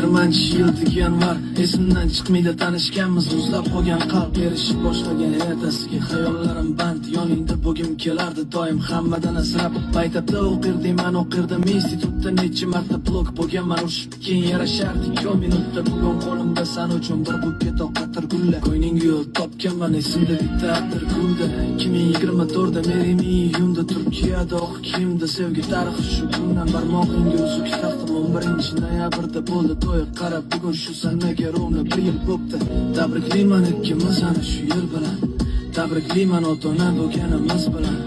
20-yil yanvar esimdan chiqmaydi tanishganmiz muzlab qolgan qalb erishib boshlagan ertasiga xayollarim band yoningda bo'lgim kelardi doim hammadan asrab maktabda o'qirdim institutda necha marta blok bo'lganman urushib keyin yarashardik 2 minutda bugun qo'limda san uchun bir buket oqatir gullar ko'yninga yo'l topganman esimda bitta atir gulda 2024da merimi iyunda Turkiyada oq kiyimda sevgi tarixi shu kundan barmog'ingga uzuk taqdim 11 noyabrda bo'ldi to'y qarab bugun shu sanaga rovna bir yil bo'pti tabriklayman ikkimiz ana shu yil bilan tabriklayman ota-ona bo'lganimiz bilan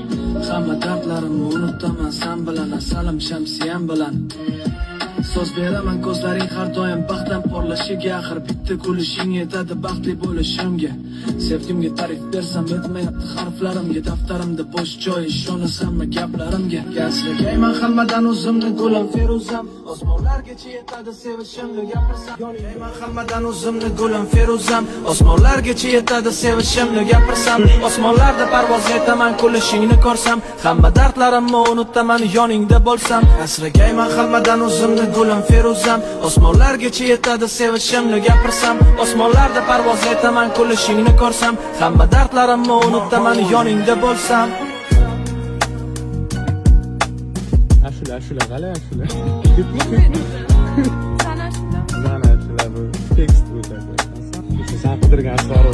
hamma dardlarimni unutaman san bilan asalim shamsiyam bilan so'z beraman ko'zlaring har doim baxtdan porlashiga axir bitta kulishing yetadi baxtli bo'lishimga sevgimga ta'rif bersam yetmayapti harflarimga daftarimda bo'sh joy ishonasanmi gaplarimga asragayman hammadan o'zimni gulim feruzam osmonlargacha yetadi sevishimni gapirsam yonayman hammadan o'zimni gulim feruzam osmonlargacha yetadi sevishimni gapirsam osmonlarda parvoz etaman kulishingni ko'rsam hamma dardlarimni unutaman yoningda bo'lsam asragayman hammadan o'zimni gulim feruzam osmonlargacha yetadi sevishimni gapirsam osmonlarda parvoz etaman kulishingni ko'rsam hamma dardlarimni unutaman yoningda bo'lsam ashula qalay ashula sana ashula bu tekst o'tadi sen qidirgan asror